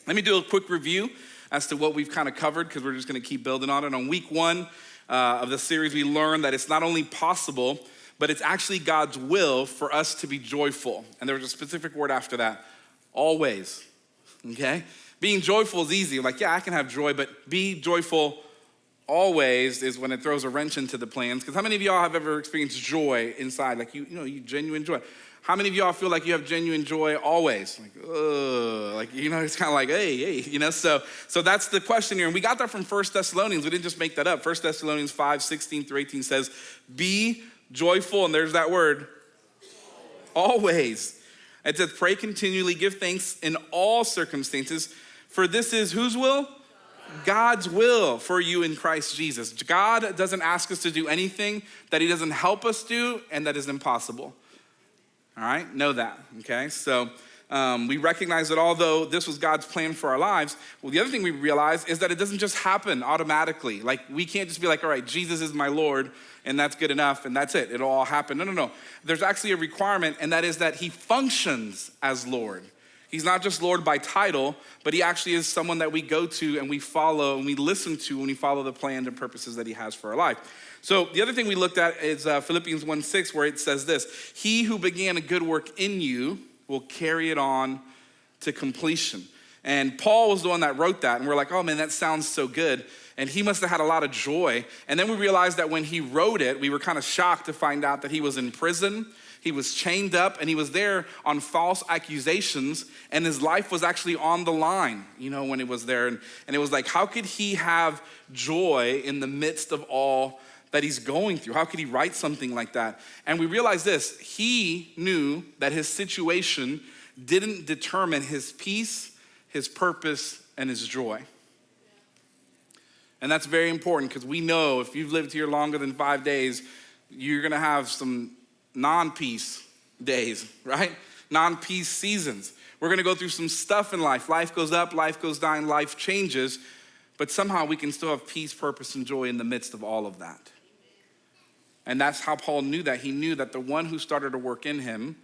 Let me do a quick review as to what we've kind of covered, because we're just going to keep building on it. On week 1 of the series, we learned that it's not only possible, but it's actually God's will for us to be joyful. And there was a specific word after that, always, okay? Being joyful is easy. Like, yeah, I can have joy, but be joyful always is when it throws a wrench into the plans. Because how many of y'all have ever experienced joy inside? Like, you genuine joy. How many of y'all feel like you have genuine joy always? Like, it's kind of like, hey, So that's the question here. And we got that from 1 Thessalonians. We didn't just make that up. 1 Thessalonians 5:16-18 says, be joyful, and there's that word, always. It says, pray continually, give thanks in all circumstances, for this is whose will? God's will for you in Christ Jesus. God doesn't ask us to do anything that he doesn't help us do and that is impossible. All right, know that, okay? So we recognize that although this was God's plan for our lives, well, the other thing we realize is that it doesn't just happen automatically. Like, we can't just be like, all right, Jesus is my Lord, and that's good enough, and that's it. It'll all happen. No. There's actually a requirement, and that is that he functions as Lord. He's not just Lord by title, but he actually is someone that we go to and we follow and we listen to when we follow the plans and purposes that he has for our life. So the other thing we looked at is Philippians 1:6, where it says this: he who began a good work in you will carry it on to completion. And Paul was the one that wrote that, and we're like, oh man, that sounds so good. And he must have had a lot of joy. And then we realized that when he wrote it, we were kind of shocked to find out that he was in prison, he was chained up, and he was there on false accusations, and his life was actually on the line, when it was there. And it was like, how could he have joy in the midst of all that he's going through? How could he write something like that? And we realized this: he knew that his situation didn't determine his peace, his purpose, and his joy. And that's very important, because we know if you've lived here longer than 5 days, you're gonna have some non-peace days, right? Non-peace seasons. We're gonna go through some stuff in life. Life goes up, life goes down, life changes, but somehow we can still have peace, purpose, and joy in the midst of all of that. And that's how Paul knew that. He knew that the one who started to work in him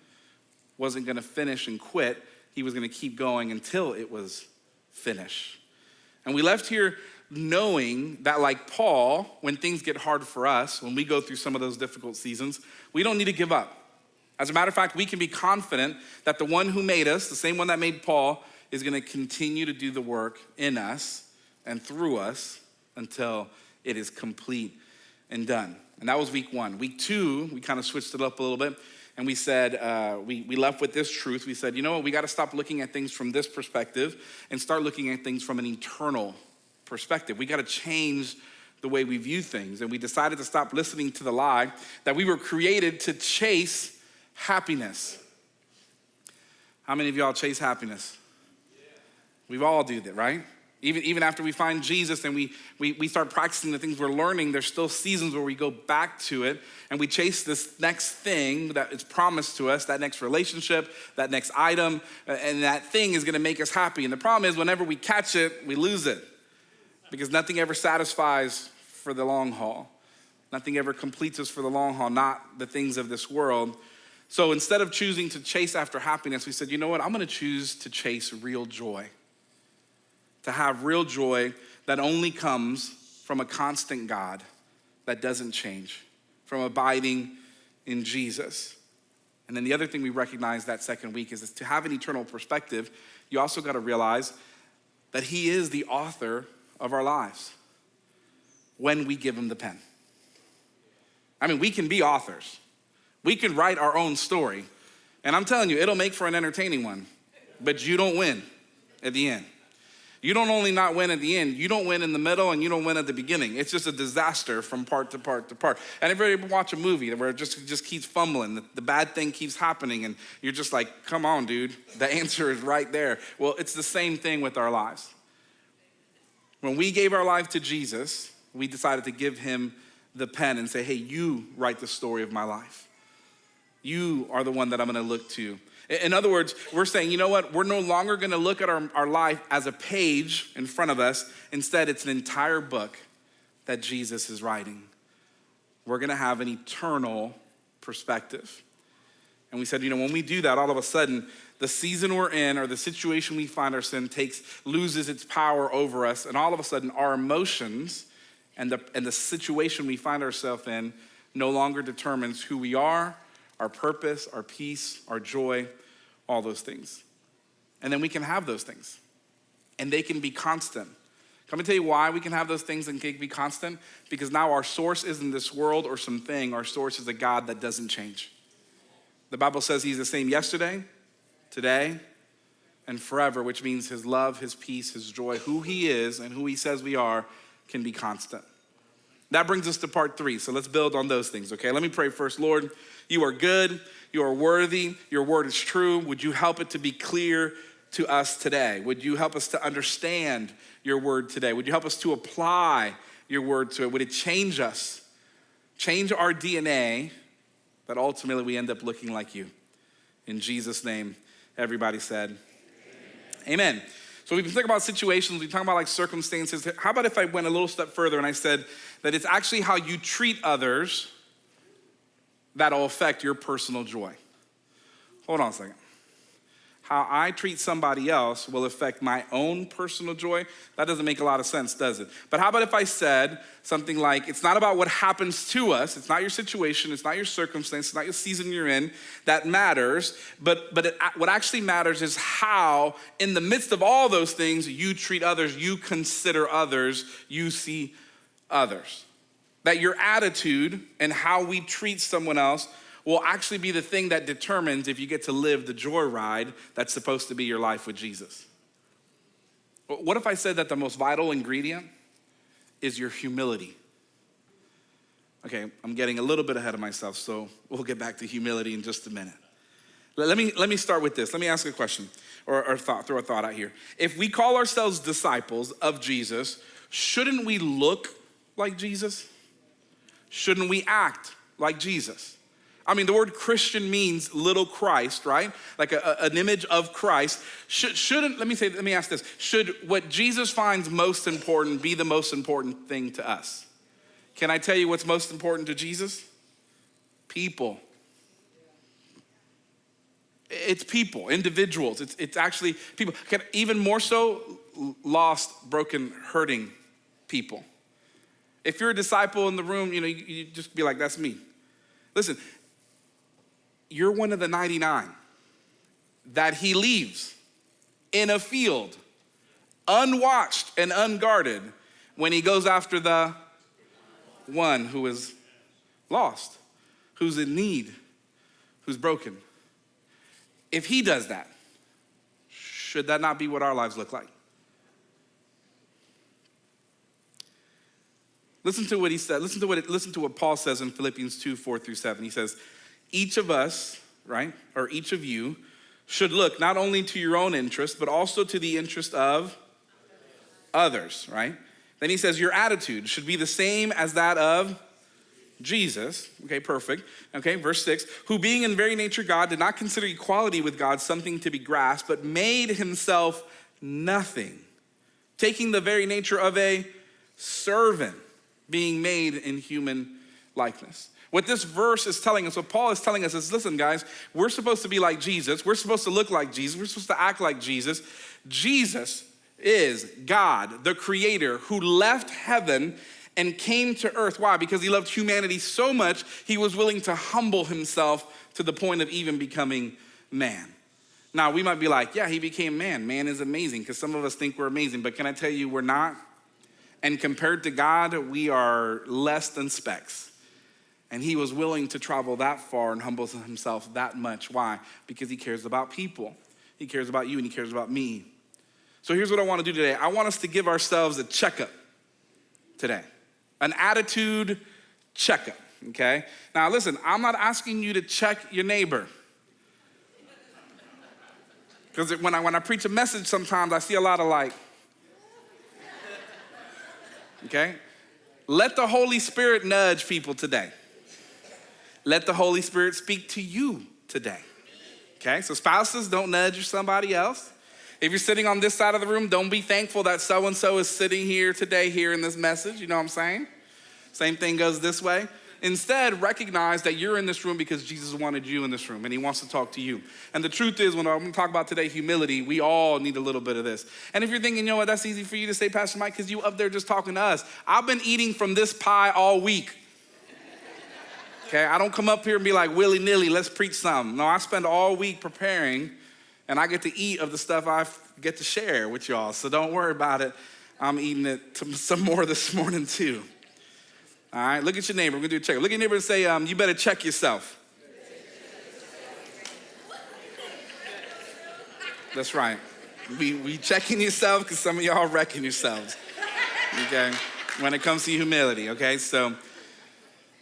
wasn't gonna finish and quit. He was gonna keep going until it was finished. And we left here knowing that, like Paul, when things get hard for us, when we go through some of those difficult seasons, we don't need to give up. As a matter of fact, we can be confident that the one who made us, the same one that made Paul, is gonna continue to do the work in us and through us until it is complete and done. And that was week 1. Week 2, we kind of switched it up a little bit, and we said, we left with this truth. We said, you know what, we gotta stop looking at things from this perspective and start looking at things from an eternal perspective. We gotta change the way we view things. And we decided to stop listening to the lie that we were created to chase happiness. How many of y'all chase happiness? We've all do that, right? Even after we find Jesus and we start practicing the things we're learning, there's still seasons where we go back to it and we chase this next thing that is promised to us, that next relationship, that next item, and that thing is gonna make us happy. And the problem is, whenever we catch it, we lose it, because nothing ever satisfies for the long haul. Nothing ever completes us for the long haul, not the things of this world. So instead of choosing to chase after happiness, we said, you know what, I'm gonna choose to chase real joy. To have real joy that only comes from a constant God that doesn't change, from abiding in Jesus. And then the other thing we recognized that second week is to have an eternal perspective, you also gotta realize that he is the author of our lives when we give him the pen. I mean, we can be authors. We can write our own story. And I'm telling you, it'll make for an entertaining one, but you don't win at the end. You don't only not win at the end, you don't win in the middle and you don't win at the beginning. It's just a disaster from part to part to part. And if you ever watch a movie where it just keeps fumbling, the bad thing keeps happening and you're just like, come on, dude, the answer is right there. Well, it's the same thing with our lives. When we gave our life to Jesus, we decided to give him the pen and say, hey, you write the story of my life. You are the one that I'm gonna look to. In other words, we're saying, you know what? We're no longer gonna look at our life as a page in front of us. Instead, it's an entire book that Jesus is writing. We're gonna have an eternal perspective. And we said, when we do that, all of a sudden, the season we're in or the situation we find ourselves in loses its power over us. And all of a sudden, our emotions and the situation we find ourselves in no longer determines who we are, our purpose, our peace, our joy, all those things. And then we can have those things. And they can be constant. Let me tell you why we can have those things and can be constant. Because now our source isn't this world or something. Our source is a God that doesn't change. The Bible says he's the same yesterday, today, and forever, which means his love, his peace, his joy, who he is and who he says we are can be constant. That brings us to part 3. So let's build on those things, okay? Let me pray first. Lord, you are good. You are worthy. Your word is true. Would you help it to be clear to us today? Would you help us to understand your word today? Would you help us to apply your word to it? Would it change us? Change our DNA that ultimately we end up looking like you. In Jesus' name, everybody said, amen. So we've been talking about situations, we've been talking about like circumstances. How about if I went a little step further and I said that it's actually how you treat others that'll affect your personal joy? Hold on a second. How I treat somebody else will affect my own personal joy? That doesn't make a lot of sense, does it? But how about if I said something like, it's not about what happens to us, it's not your situation, it's not your circumstance, it's not your season you're in that matters, but what actually matters is how, in the midst of all those things, you treat others, you consider others, you see others. That your attitude and how we treat someone else will actually be the thing that determines if you get to live the JoyRIDE that's supposed to be your life with Jesus. What if I said that the most vital ingredient is your humility? Okay, I'm getting a little bit ahead of myself, so we'll get back to humility in just a minute. Let me start with this. Let me ask a question or throw a thought out here. If we call ourselves disciples of Jesus, shouldn't we look like Jesus? Shouldn't we act like Jesus? I mean, the word Christian means little Christ, right? Like an image of Christ. Let me ask this. Should what Jesus finds most important be the most important thing to us? Can I tell you what's most important to Jesus? People. It's people, individuals. It's actually people. Even more so, lost, broken, hurting people. If you're a disciple in the room, you just be like, that's me. Listen, you're one of the 99 that he leaves in a field, unwatched and unguarded, when he goes after the one who is lost, who's in need, who's broken. If he does that, should that not be what our lives look like? Listen to what he said. Listen to what Paul says in Philippians 2:4-7. He says, each of us, right, or each of you should look not only to your own interest, but also to the interest of others, right? Then he says, your attitude should be the same as that of Jesus. Okay, perfect. Okay, verse 6, who being in very nature God did not consider equality with God something to be grasped, but made himself nothing, taking the very nature of a servant, being made in human likeness. What this verse is telling us, what Paul is telling us is, listen, guys, we're supposed to be like Jesus. We're supposed to look like Jesus. We're supposed to act like Jesus. Jesus is God, the creator, who left heaven and came to earth. Why? Because he loved humanity so much, he was willing to humble himself to the point of even becoming man. Now, we might be like, yeah, he became man. Man is amazing, because some of us think we're amazing. But can I tell you, we're not? And compared to God, we are less than specks. And he was willing to travel that far and humble himself that much. Why? Because he cares about people. He cares about you and he cares about me. So here's what I want to do today. I want us to give ourselves a checkup today. An attitude checkup, okay? Now listen, I'm not asking you to check your neighbor. Because when I preach a message sometimes, I see a lot of like, okay? Let the Holy Spirit nudge people today. Let the Holy Spirit speak to you today, okay? So spouses, don't nudge somebody else. If you're sitting on this side of the room, don't be thankful that so-and-so is sitting here today hearing this message. You know what I'm saying? Same thing goes this way. Instead, recognize that you're in this room because Jesus wanted you in this room and he wants to talk to you. And the truth is, when I'm going to talk about today, humility, we all need a little bit of this. And if you're thinking, you know what, that's easy for you to say, Pastor Mike, because you up there just talking to us. I've been eating from this pie all week. Okay, I don't come up here and be like, willy-nilly, let's preach something. No, I spend all week preparing and I get to eat of the stuff I get to share with y'all. So don't worry about it. I'm eating it some more this morning too. All right, look at your neighbor. We're gonna do a check. Look at your neighbor and say, you better check yourself. That's right. We checking yourself because some of y'all are wrecking yourselves, okay, when it comes to humility, okay? So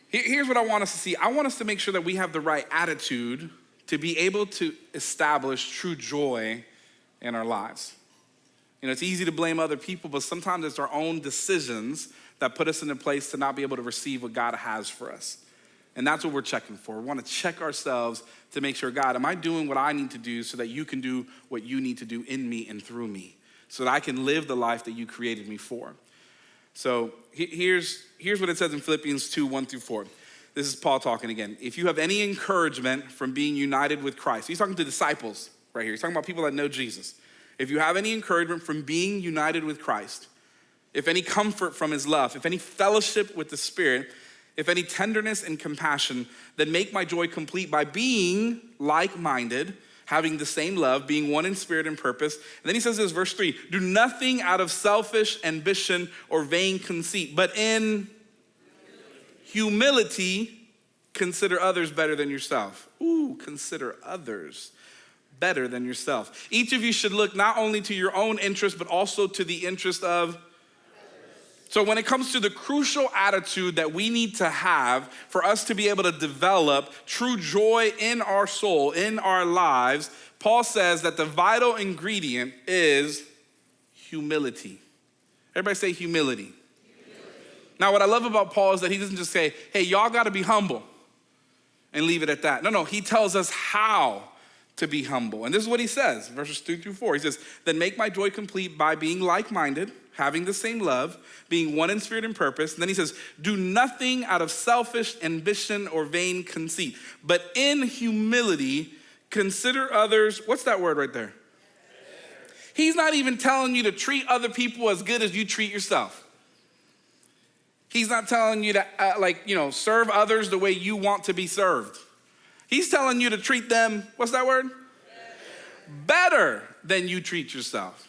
here's what I want us to see. I want us to make sure that we have the right attitude to be able to establish true joy in our lives. You know, it's easy to blame other people, but sometimes it's our own decisions that put us in a place to not be able to receive what God has for us. And that's what we're checking for. We want to check ourselves to make sure, God, am I doing what I need to do so that you can do what you need to do in me and through me, so that I can live the life that you created me for. So here's what it says in Philippians 2, 1-4. This is Paul talking again. If you have any encouragement from being united with Christ. He's talking to disciples right here. He's talking about people that know Jesus. If you have any encouragement from being united with Christ, if any comfort from his love, if any fellowship with the Spirit, if any tenderness and compassion, then make my joy complete by being like-minded, having the same love, being one in spirit and purpose. And then he says this, verse 3, do nothing out of selfish ambition or vain conceit, but in humility, consider others better than yourself. Ooh, consider others better than yourself. Each of you should look not only to your own interest, but also to the interest of. So when it comes to the crucial attitude that we need to have for us to be able to develop true joy in our soul, in our lives, Paul says that the vital ingredient is humility. Everybody say humility. Now, what I love about Paul is that he doesn't just say, hey, y'all got to be humble and leave it at that. No, he tells us how to be humble. And this is what he says, verses 3-4. He says, then make my joy complete by being like-minded, having the same love, being one in spirit and purpose. And then he says, do nothing out of selfish ambition or vain conceit, but in humility, consider others. What's that word right there? He's not even telling you to treat other people as good as you treat yourself. He's not telling you to, serve others the way you want to be served. He's telling you to treat them, what's that word? Better than you treat yourself.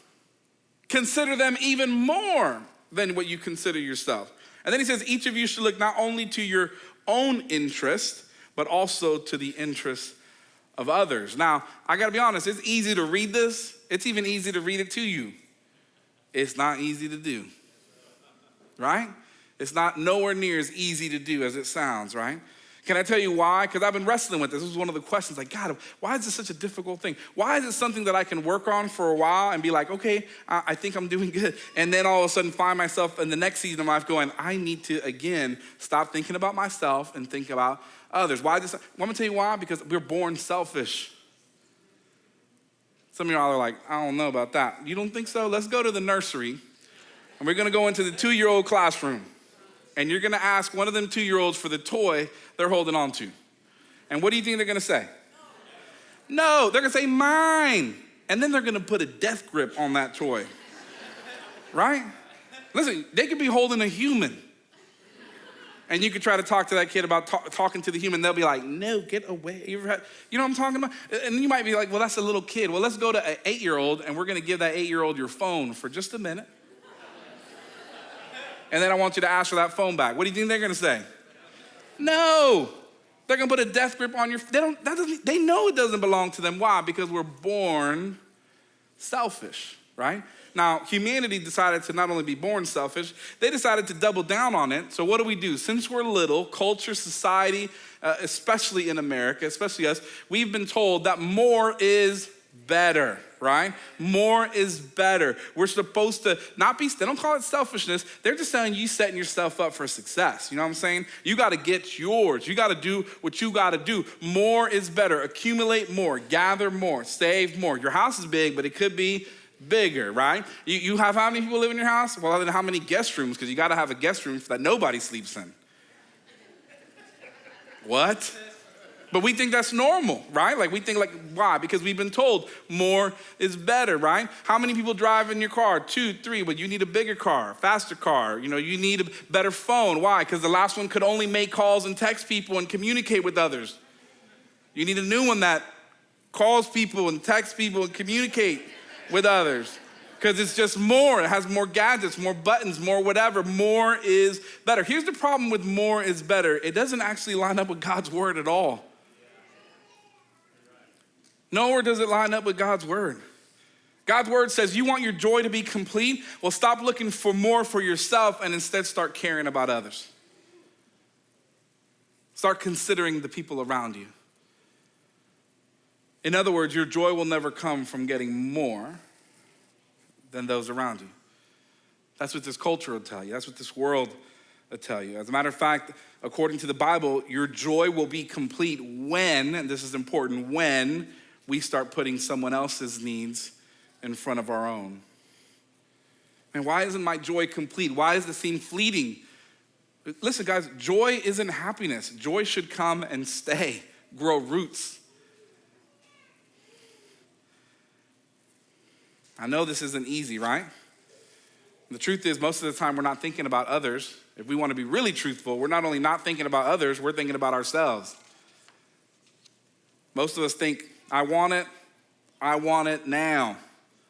Consider them even more than what you consider yourself. And then he says, each of you should look not only to your own interest, but also to the interest of others. Now, I gotta be honest, it's easy to read this. It's even easy to read it to you. It's not easy to do, right? It's not nowhere near as easy to do as it sounds, right? Can I tell you why? Because I've been wrestling with this. This was one of the questions, like, God, why is this such a difficult thing? Why is it something that I can work on for a while and be like, okay, I think I'm doing good. And then all of a sudden find myself in the next season of life going, I need to, again, stop thinking about myself and think about others. Why this? I'm gonna tell you why, because we're born selfish. Some of y'all are like, I don't know about that. You don't think so? Let's go to the nursery and we're gonna go into the 2-year-old classroom. And you're gonna ask one of them 2-year-olds for the toy they're holding on to. And what do you think they're gonna say? No, they're gonna say mine. And then they're gonna put a death grip on that toy, right? Listen, they could be holding a human. And you could try to talk to that kid about talking to the human. They'll be like, no, get away. You know what I'm talking about? And you might be like, well, that's a little kid. Well, let's go to an 8-year-old and we're gonna give that 8-year-old your phone for just a minute. And then I want you to ask for that phone back. What do you think they're gonna say? No. They're gonna put a death grip on your, they know it doesn't belong to them. Why? Because we're born selfish, right? Now, humanity decided to not only be born selfish, they decided to double down on it. So what do? Since we're little, culture, society, especially in America, especially us, we've been told that more is better, right? More is better. We're supposed to not be, they don't call it selfishness. They're just telling you setting yourself up for success. You know what I'm saying? You got to get yours. You got to do what you got to do. More is better. Accumulate more, gather more, save more. Your house is big, but it could be bigger, right? You have how many people live in your house? Well, then how many guest rooms? Because you got to have a guest room that nobody sleeps in. What? But we think that's normal, right? Like we think like, why? Because we've been told more is better, right? How many people drive in your car? 2, 3, but you need a bigger car, faster car. You need a better phone. Why? Because the last one could only make calls and text people and communicate with others. You need a new one that calls people and texts people and communicate with others. Because it's just more. It has more gadgets, more buttons, more whatever. More is better. Here's the problem with more is better. It doesn't actually line up with God's word at all. Nowhere does it line up with God's word. God's word says you want your joy to be complete? Well, stop looking for more for yourself and instead start caring about others. Start considering the people around you. In other words, your joy will never come from getting more than those around you. That's what this culture will tell you. That's what this world will tell you. As a matter of fact, according to the Bible, your joy will be complete when, and this is important, when we start putting someone else's needs in front of our own. And why isn't my joy complete? Why does it seem fleeting? Listen, guys, joy isn't happiness. Joy should come and stay, grow roots. I know this isn't easy, right? The truth is, most of the time, we're not thinking about others. If we want to be really truthful, we're not only not thinking about others, we're thinking about ourselves. Most of us think, I want it now.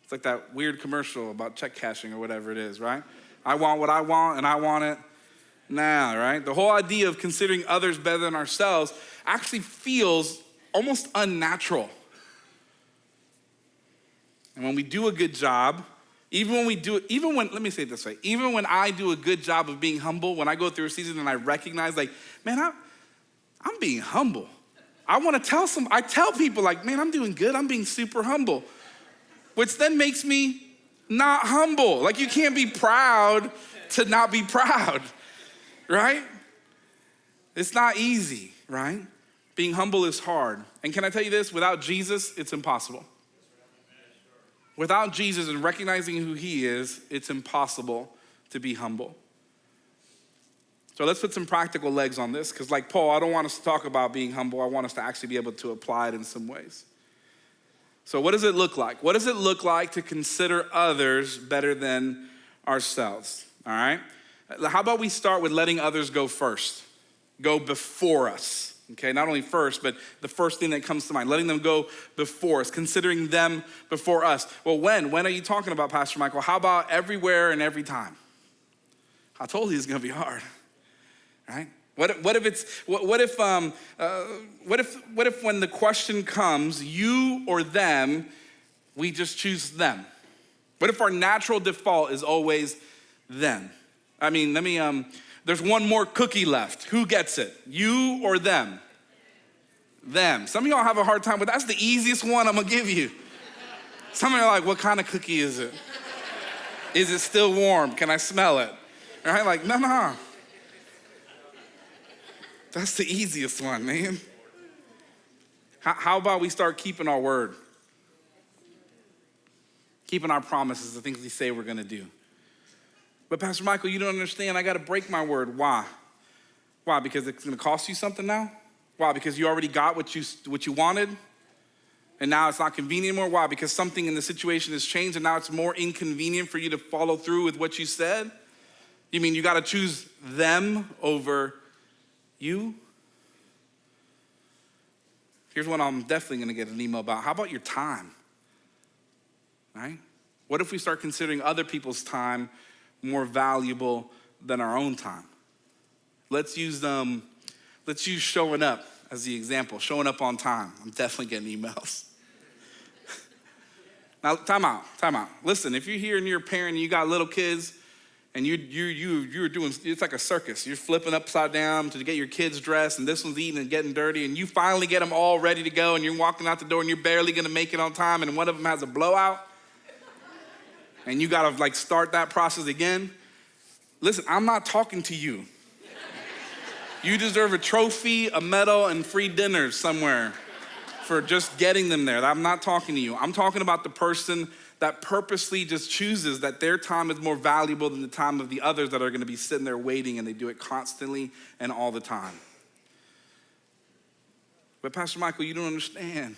It's like that weird commercial about check cashing or whatever it is, right? I want what I want and I want it now, right? The whole idea of considering others better than ourselves actually feels almost unnatural. And when we do a good job, let me say it this way, even when I do a good job of being humble, when I go through a season and I recognize like, man, I'm being humble. I tell people like, man, I'm doing good. I'm being super humble, which then makes me not humble. Like you can't be proud to not be proud, right? It's not easy, right? Being humble is hard. And can I tell you this? Without Jesus, it's impossible. Without Jesus and recognizing who he is, it's impossible to be humble. So let's put some practical legs on this, because like Paul, I don't want us to talk about being humble. I want us to actually be able to apply it in some ways. So what does it look like? What does it look like to consider others better than ourselves? All right? How about we start with letting others go first? Go before us. Okay, not only first, but the first thing that comes to mind, letting them go before us, considering them before us. Well, when? When are you talking about, Pastor Michael? How about everywhere and every time? I told you it's gonna be hard, right? What if when the question comes, you or them, we just choose them? What if our natural default is always them? I mean, there's one more cookie left. Who gets it? You or them? Them. Some of y'all have a hard time with that. That's the easiest one I'm gonna give you. Some of you are like, what kind of cookie is it? Is it still warm? Can I smell it? Right? Like, no. That's the easiest one, man. How about we start keeping our word? Keeping our promises, the things we say we're gonna do. But Pastor Michael, you don't understand. I got to break my word. Why? Why? Because it's going to cost you something now? Why? Because you already got what you wanted, and now it's not convenient anymore? Why? Because something in the situation has changed, and now it's more inconvenient for you to follow through with what you said? You mean you got to choose them over you? Here's what I'm definitely going to get an email about. How about your time? Right? What if we start considering other people's time more valuable than our own time? Let's use showing up as the example. Showing up on time. I'm definitely getting emails. Now, time out. Listen, if you're here and you're a parent and you got little kids and you're doing, it's like a circus. You're flipping upside down to get your kids dressed, and this one's eating and getting dirty, and you finally get them all ready to go, and you're walking out the door and you're barely gonna make it on time, and one of them has a blowout. And you gotta like start that process again. Listen, I'm not talking to you. You deserve a trophy, a medal, and free dinners somewhere for just getting them there. I'm not talking to you. I'm talking about the person that purposely just chooses that their time is more valuable than the time of the others that are gonna be sitting there waiting, and they do it constantly and all the time. But Pastor Michael, you don't understand.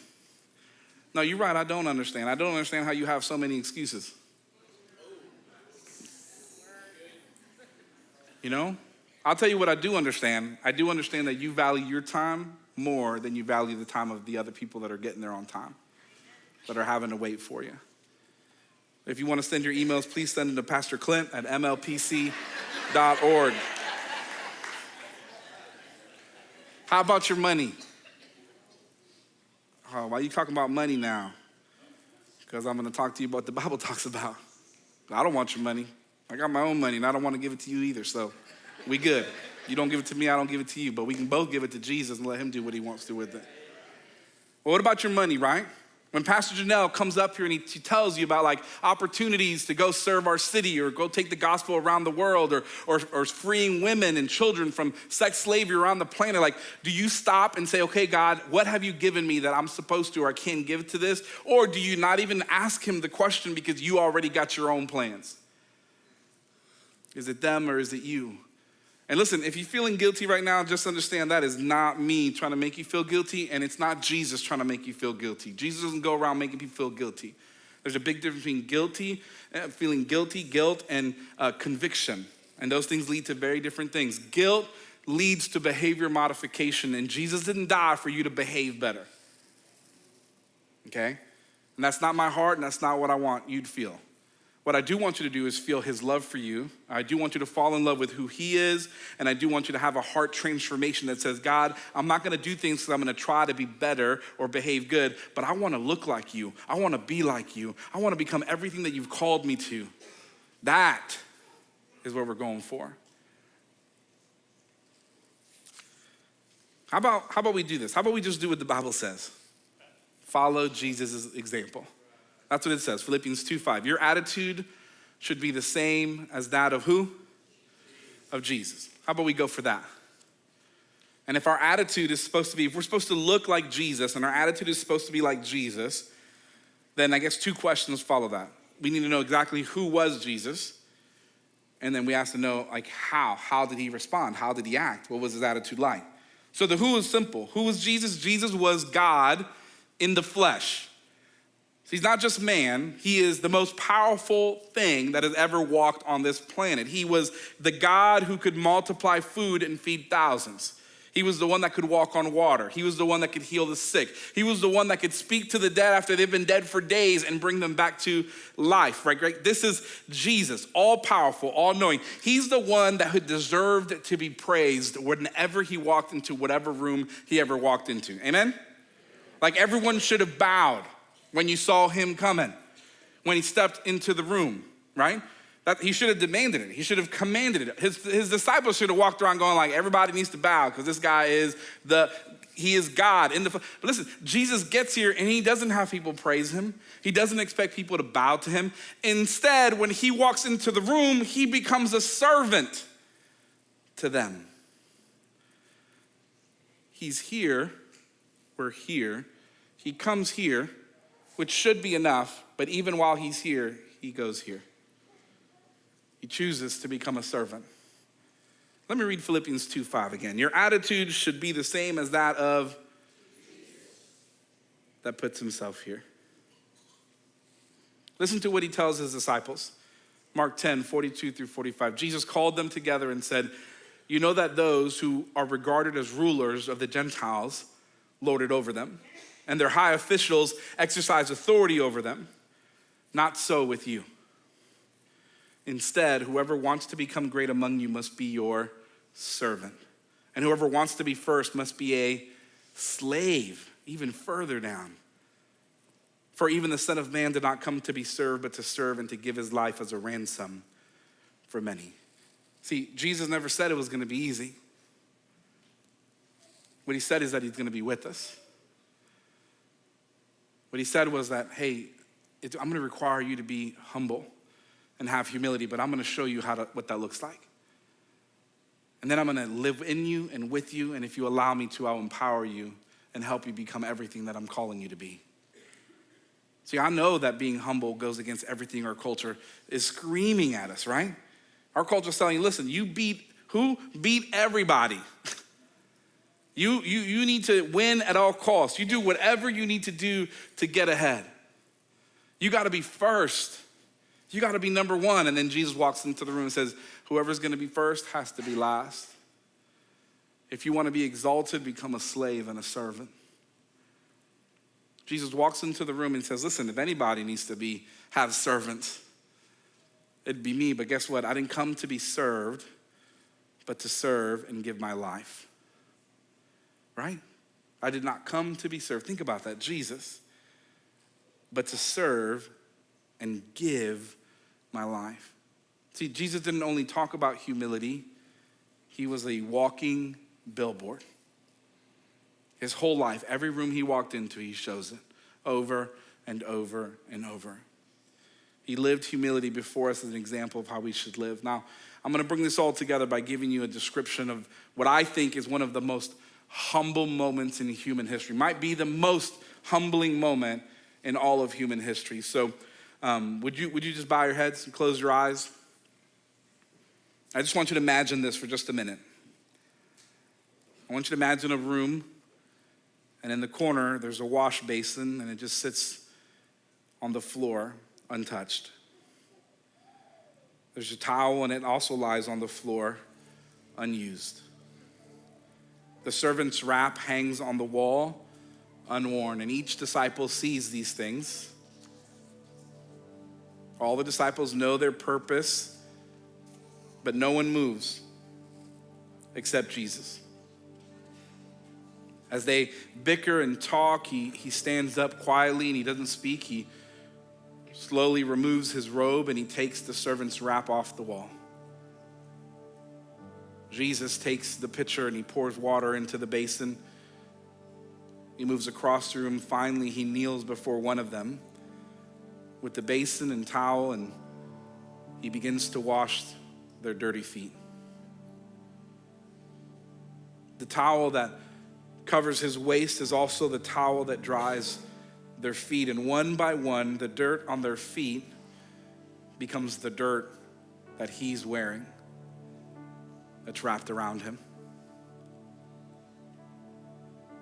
No, you're right, I don't understand. I don't understand how you have so many excuses. You know? I'll tell you what I do understand. I do understand that you value your time more than you value the time of the other people that are getting there on time, that are having to wait for you. If you want to send your emails, please send them to Pastor Clint at mlpc.org. How about your money? Oh, why are you talking about money now? Because I'm going to talk to you about what the Bible talks about. I don't want your money. I got my own money, and I don't want to give it to you either, so we good. You don't give it to me, I don't give it to you, but we can both give it to Jesus and let him do what he wants to with it. Well, what about your money, right? When Pastor Janelle comes up here and he tells you about like opportunities to go serve our city or go take the gospel around the world or freeing women and children from sex slavery around the planet, like, do you stop and say, okay, God, what have you given me that I'm supposed to or I can't give to this? Or do you not even ask him the question because you already got your own plans? Is it them or is it you? And listen, if you're feeling guilty right now, just understand that is not me trying to make you feel guilty, and it's not Jesus trying to make you feel guilty. Jesus doesn't go around making people feel guilty. There's a big difference between feeling guilty, guilt, and conviction. And those things lead to very different things. Guilt leads to behavior modification, and Jesus didn't die for you to behave better. Okay? And that's not my heart, and that's not what I want you to feel. What I do want you to do is feel his love for you. I do want you to fall in love with who he is, and I do want you to have a heart transformation that says, God, I'm not gonna do things because I'm gonna try to be better or behave good, but I wanna look like you. I wanna be like you. I wanna become everything that you've called me to. That is what we're going for. How about we do this? How about we just do what the Bible says? Follow Jesus' example. That's what it says, Philippians 2:5. Your attitude should be the same as that of who? Of Jesus. How about we go for that? And if our attitude is supposed to be, if we're supposed to look like Jesus and our attitude is supposed to be like Jesus, then I guess two questions follow that. We need to know exactly who was Jesus, and then we have to know like how. How did he respond? How did he act? What was his attitude like? So the who is simple. Who was Jesus? Jesus was God in the flesh. He's not just man, he is the most powerful thing that has ever walked on this planet. He was the God who could multiply food and feed thousands. He was the one that could walk on water. He was the one that could heal the sick. He was the one that could speak to the dead after they've been dead for days and bring them back to life, right? This is Jesus, all powerful, all knowing. He's the one that deserved to be praised whenever he walked into whatever room he ever walked into. Amen? Like everyone should have bowed when you saw him coming, when he stepped into the room, right? That he should have demanded it. He should have commanded it. His disciples should have walked around going like, everybody needs to bow because this guy is he is God. But listen, Jesus gets here and he doesn't have people praise him. He doesn't expect people to bow to him. Instead, when he walks into the room, he becomes a servant to them. He's here, we're here. He comes here, which should be enough, but even while he's here, he goes here. He chooses to become a servant. Let me read Philippians 2:5 again. Your attitude should be the same as that of that puts himself here. Listen to what he tells his disciples. Mark 10:42-45. Jesus called them together and said, you know that those who are regarded as rulers of the Gentiles lord it over them, and their high officials exercise authority over them. Not so with you. Instead, whoever wants to become great among you must be your servant. And whoever wants to be first must be a slave, even further down. For even the Son of Man did not come to be served, but to serve and to give his life as a ransom for many. See, Jesus never said it was going to be easy. What he said is that he's going to be with us. What he said was that, hey, I'm going to require you to be humble and have humility, but I'm going to show you what that looks like. And then I'm going to live in you and with you, and if you allow me to, I'll empower you and help you become everything that I'm calling you to be. See, I know that being humble goes against everything our culture is screaming at us, right? Our culture is telling you, listen, you beat who? Beat everybody. You need to win at all costs. You do whatever you need to do to get ahead. You got to be first. You got to be number one. And then Jesus walks into the room and says, whoever's going to be first has to be last. If you want to be exalted, become a slave and a servant. Jesus walks into the room and says, listen, if anybody needs to have servants, it'd be me. But guess what? I didn't come to be served, but to serve and give my life. Right? I did not come to be served. Think about that. Jesus, but to serve and give my life. See, Jesus didn't only talk about humility. He was a walking billboard. His whole life, every room he walked into, he shows it over and over and over. He lived humility before us as an example of how we should live. Now, I'm going to bring this all together by giving you a description of what I think is one of the most humble moments in human history. Might be the most humbling moment in all of human history. So would you just bow your heads and close your eyes? I just want you to imagine this for just a minute. I want you to imagine a room, and in the corner, there's a wash basin, and it just sits on the floor untouched. There's a towel, and it also lies on the floor unused. The servant's wrap hangs on the wall unworn, and each disciple sees these things. All the disciples know their purpose, but no one moves except Jesus. As they bicker and talk, he stands up quietly and he doesn't speak. He slowly removes his robe and he takes the servant's wrap off the wall. Jesus takes the pitcher and he pours water into the basin. He moves across the room. Finally, he kneels before one of them with the basin and towel, and he begins to wash their dirty feet. The towel that covers his waist is also the towel that dries their feet. And one by one, the dirt on their feet becomes the dirt that he's wearing that's wrapped around him.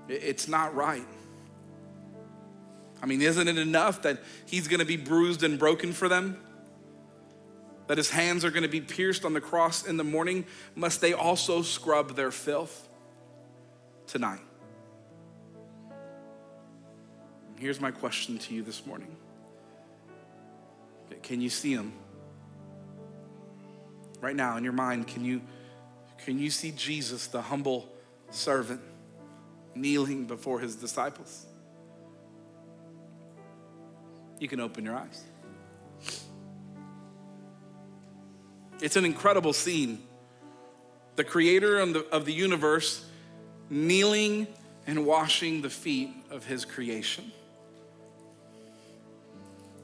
It's not right. I mean, isn't it enough that he's going to be bruised and broken for them? That his hands are going to be pierced on the cross in the morning? Must they also scrub their filth tonight? Here's my question to you this morning. Can you see him? Right now in your mind, can you see Jesus, the humble servant, kneeling before his disciples? You can open your eyes. It's an incredible scene. The creator of the universe kneeling and washing the feet of his creation.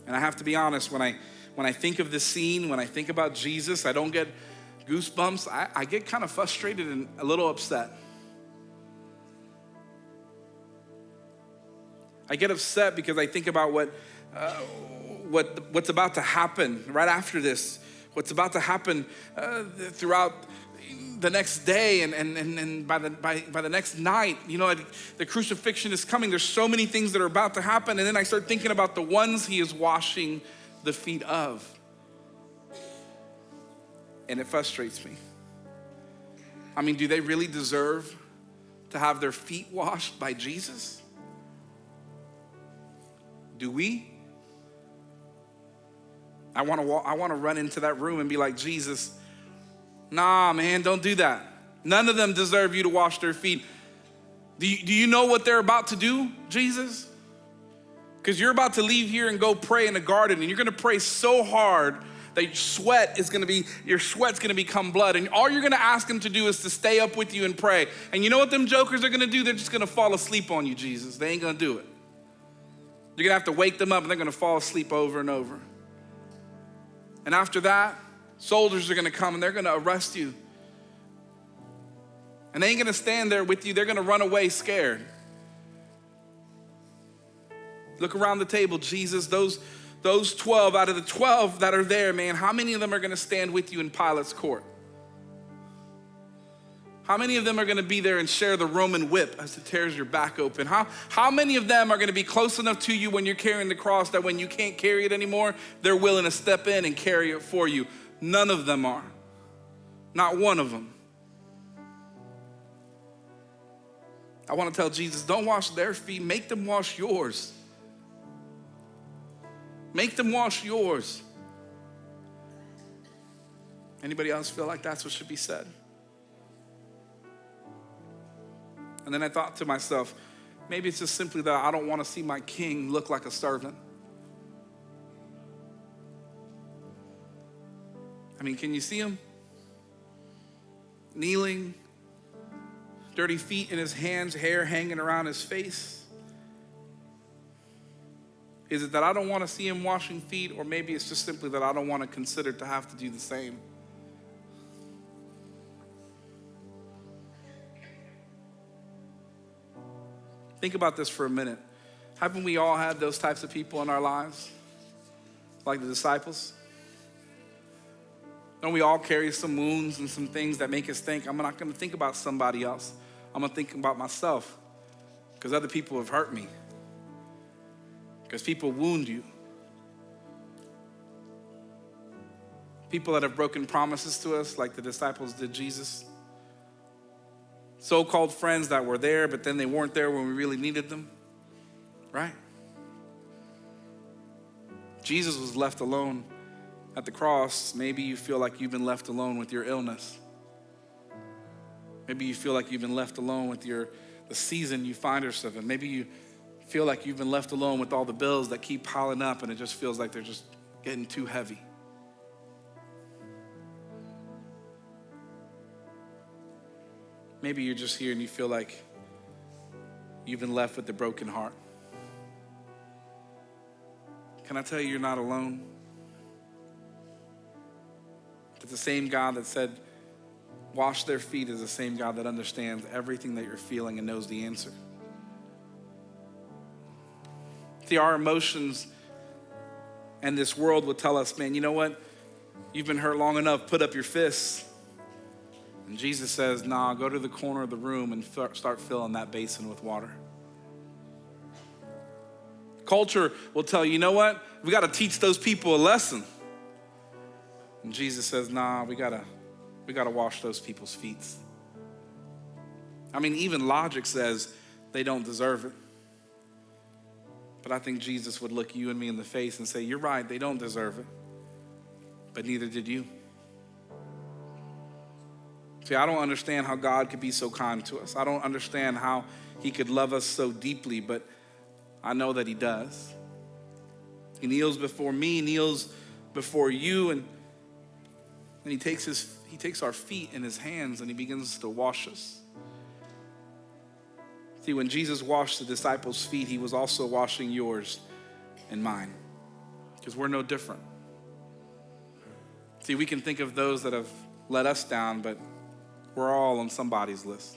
And I have to be honest, when I think of this scene, when I think about Jesus, I don't get goosebumps. I get kind of frustrated and a little upset. I get upset because I think about what's about to happen right after this, what's about to happen throughout the next day and by the next night. You know, the crucifixion is coming. There's so many things that are about to happen, and then I start thinking about the ones he is washing the feet of. And it frustrates me. I mean, do they really deserve to have their feet washed by Jesus? Do we? I want to run into that room and be like, Jesus, nah, man, don't do that. None of them deserve you to wash their feet. Do you know what they're about to do, Jesus? Because you're about to leave here and go pray in the garden, and you're going to pray so hard that your sweat's going to become blood. And all you're going to ask them to do is to stay up with you and pray. And you know what them jokers are going to do? They're just going to fall asleep on you, Jesus. They ain't going to do it. You're going to have to wake them up, and they're going to fall asleep over and over. And after that, soldiers are going to come, and they're going to arrest you. And they ain't going to stand there with you. They're going to run away scared. Look around the table, Jesus. Those 12 out of the 12 that are there, man, how many of them are going to stand with you in Pilate's court? How many of them are gonna be there and share the Roman whip as it tears your back open? How many of them are gonna be close enough to you when you're carrying the cross that when you can't carry it anymore, they're willing to step in and carry it for you? None of them are. Not one of them. I wanna tell Jesus, don't wash their feet, make them wash yours. Make them wash yours. Anybody else feel like that's what should be said? And then I thought to myself, maybe it's just simply that I don't want to see my king look like a servant. I mean, can you see him? Kneeling, dirty feet in his hands, hair hanging around his face. Is it that I don't want to see him washing feet, or maybe it's just simply that I don't want to consider to have to do the same? Think about this for a minute. Haven't we all had those types of people in our lives? Like the disciples? Don't we all carry some wounds and some things that make us think, I'm not gonna think about somebody else. I'm gonna think about myself because other people have hurt me. Because people wound you. People that have broken promises to us like the disciples did Jesus. So-called friends that were there, but then they weren't there when we really needed them, right? Jesus was left alone at the cross. Maybe you feel like you've been left alone with your illness. Maybe you feel like you've been left alone with the season you find yourself in. Maybe you feel like you've been left alone with all the bills that keep piling up and it just feels like they're just getting too heavy. Maybe you're just here and you feel like you've been left with the broken heart. Can I tell you, you're not alone? That the same God that said, wash their feet is the same God that understands everything that you're feeling and knows the answer. See, our emotions and this world will tell us, man, you know what? You've been hurt long enough, put up your fists. And Jesus says, nah, go to the corner of the room and start filling that basin with water. Culture will tell you, you know what? We got to teach those people a lesson. And Jesus says, nah, we got to wash those people's feet. I mean, even logic says they don't deserve it. But I think Jesus would look you and me in the face and say, you're right, they don't deserve it. But neither did you. See, I don't understand how God could be so kind to us. I don't understand how he could love us so deeply, but I know that he does. He kneels before me, kneels before you, and he takes our feet in his hands and he begins to wash us. See, when Jesus washed the disciples' feet, he was also washing yours and mine, because we're no different. See, we can think of those that have let us down, but we're all on somebody's list.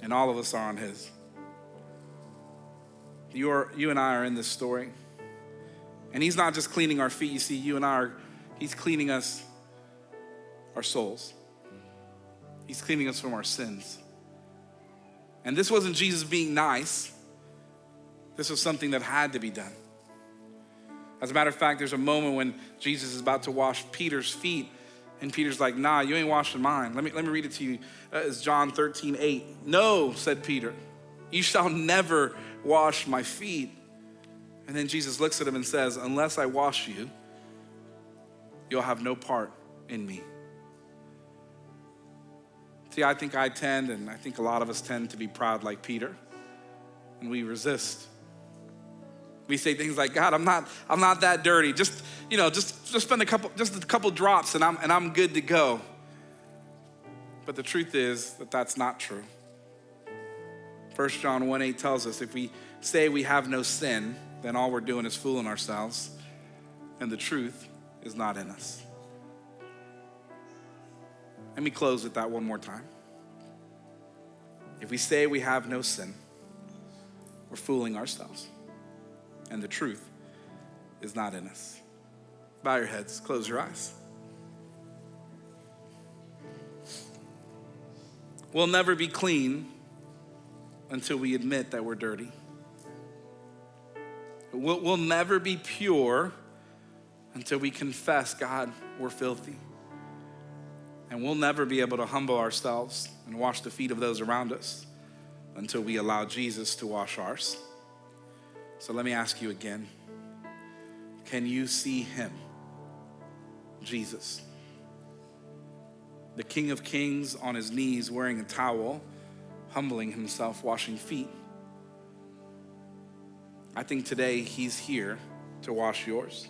And all of us are on his. You and I are in this story. And he's not just cleaning our feet. You see, he's cleaning us, our souls. He's cleaning us from our sins. And this wasn't Jesus being nice. This was something that had to be done. As a matter of fact, there's a moment when Jesus is about to wash Peter's feet. And Peter's like, nah, you ain't washing mine. Let me read it to you. It's John 13:8. No, said Peter, you shall never wash my feet. And then Jesus looks at him and says, unless I wash you, you'll have no part in me. See, I think and I think a lot of us tend to be proud like Peter. And we resist. We say things like, God, I'm not that dirty. Just spend a couple drops and I'm good to go. But the truth is that that's not true. 1 John 1:8 tells us if we say we have no sin, then all we're doing is fooling ourselves, and the truth is not in us. Let me close with that one more time. If we say we have no sin, we're fooling ourselves, and the truth is not in us. Bow your heads, close your eyes. We'll never be clean until we admit that we're dirty. We'll never be pure until we confess, God, we're filthy. And we'll never be able to humble ourselves and wash the feet of those around us until we allow Jesus to wash ours. So let me ask you again, can you see him? Jesus, the King of Kings on his knees wearing a towel, humbling himself, washing feet. I think today he's here to wash yours.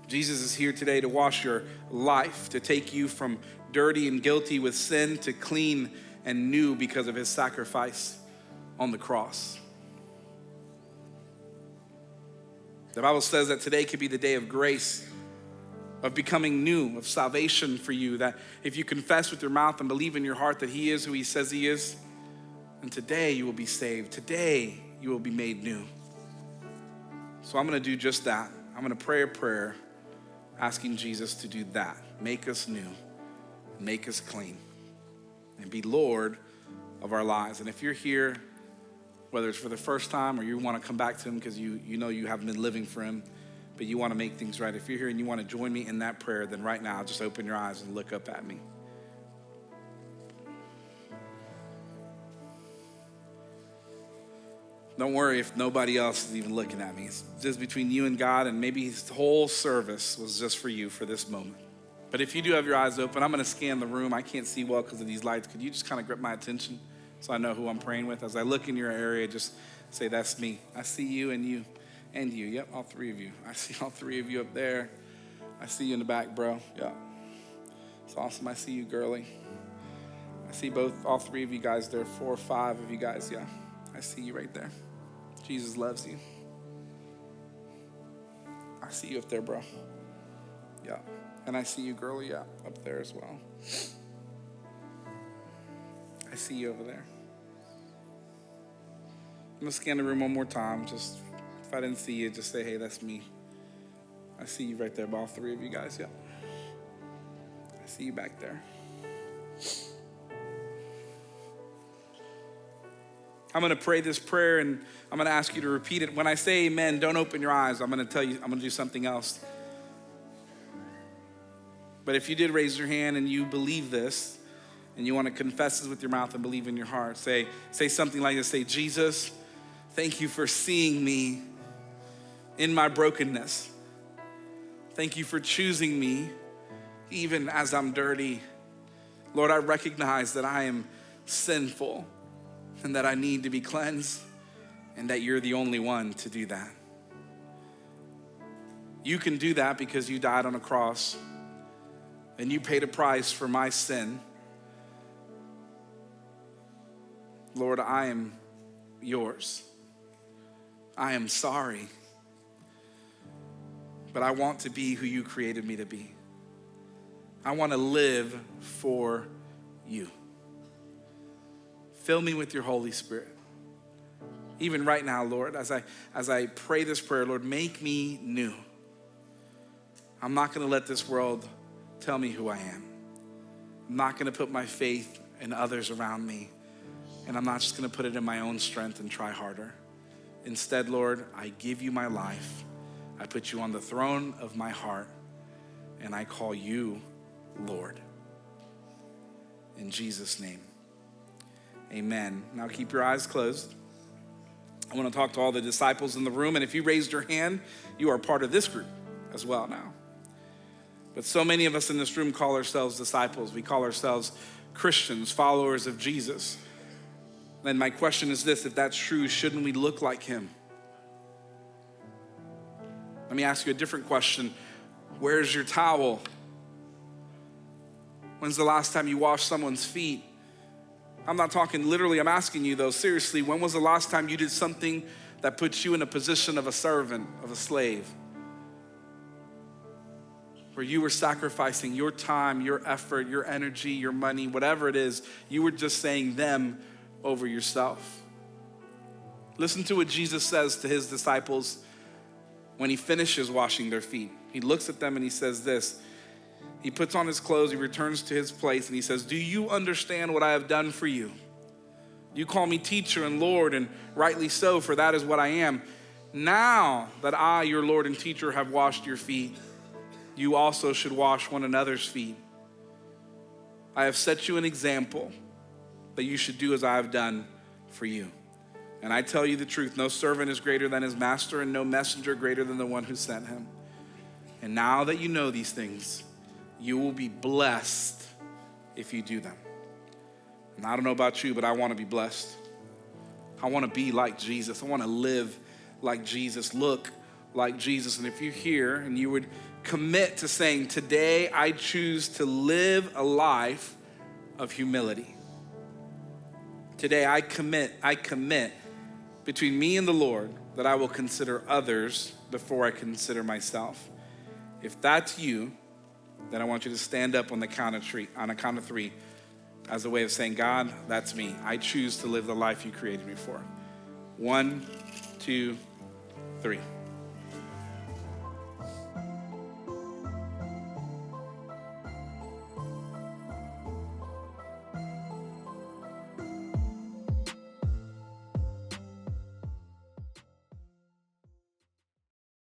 Jesus is here today to wash your life, to take you from dirty and guilty with sin to clean and new because of his sacrifice on the cross. The Bible says that today could be the day of grace, of becoming new, of salvation for you, that if you confess with your mouth and believe in your heart that he is who he says he is, and today you will be saved. Today you will be made new. So I'm going to do just that. I'm going to pray a prayer asking Jesus to do that. Make us new, make us clean, and be Lord of our lives. And if you're here, whether it's for the first time or you want to come back to him because you know you haven't been living for him, but you want to make things right. If you're here and you want to join me in that prayer, then right now, just open your eyes and look up at me. Don't worry if nobody else is even looking at me. It's just between you and God, and maybe his whole service was just for you for this moment. But if you do have your eyes open, I'm going to scan the room. I can't see well because of these lights. Could you just kind of grab my attention so I know who I'm praying with? As I look in your area, just say, that's me. I see you and you and you. Yep, all three of you. I see all three of you up there. I see you in the back, bro. Yeah. It's awesome. I see you, girly. I see all three of you guys there, 4 or 5 of you guys. Yeah, I see you right there. Jesus loves you. I see you up there, bro. Yeah. And I see you, girly, yeah, up there as well. I see you over there. I'm going to scan the room one more time. Just, if I didn't see you, just say, hey, that's me. I see you right there, all 3 of you guys, yeah. I see you back there. I'm going to pray this prayer, and I'm going to ask you to repeat it. When I say amen, don't open your eyes. I'm going to tell you, I'm going to do something else. But if you did raise your hand and you believe this, and you want to confess this with your mouth and believe in your heart, say something like this. Say, Jesus, thank you for seeing me in my brokenness. Thank you for choosing me even as I'm dirty. Lord, I recognize that I am sinful and that I need to be cleansed, and that you're the only one to do that. You can do that because you died on a cross and you paid a price for my sin. Lord, I am yours. I am sorry, but I want to be who you created me to be. I want to live for you. Fill me with your Holy Spirit. Even right now, Lord, as I pray this prayer, Lord, make me new. I'm not going to let this world tell me who I am. I'm not going to put my faith in others around me. And I'm not just going to put it in my own strength and try harder. Instead, Lord, I give you my life. I put you on the throne of my heart, and I call you Lord. In Jesus' name, amen. Now keep your eyes closed. I want to talk to all the disciples in the room, and if you raised your hand, you are part of this group as well now. But so many of us in this room call ourselves disciples. We call ourselves Christians, followers of Jesus. And my question is this: if that's true, shouldn't we look like him? Let me ask you a different question. Where's your towel? When's the last time you washed someone's feet? I'm not talking literally, I'm asking you though, seriously, when was the last time you did something that puts you in a position of a servant, of a slave? Where you were sacrificing your time, your effort, your energy, your money, whatever it is, you were just saying them over yourself. Listen to what Jesus says to his disciples when he finishes washing their feet. He looks at them and he says this: He puts on his clothes, he returns to his place, and he says, do you understand what I have done for you? You call me teacher and Lord, and rightly so, for that is what I am. Now that I, your Lord and teacher, have washed your feet, you also should wash one another's feet. I have set you an example that you should do as I have done for you. And I tell you the truth, no servant is greater than his master, and no messenger greater than the one who sent him. And now that you know these things, you will be blessed if you do them. And I don't know about you, but I want to be blessed. I want to be like Jesus. I want to live like Jesus, look like Jesus. And if you're here and you would commit to saying, today I choose to live a life of humility. Today I commit between me and the Lord that I will consider others before I consider myself. If that's you, then I want you to stand up on a count of three as a way of saying, God, that's me. I choose to live the life you created me for. 1, 2, 3.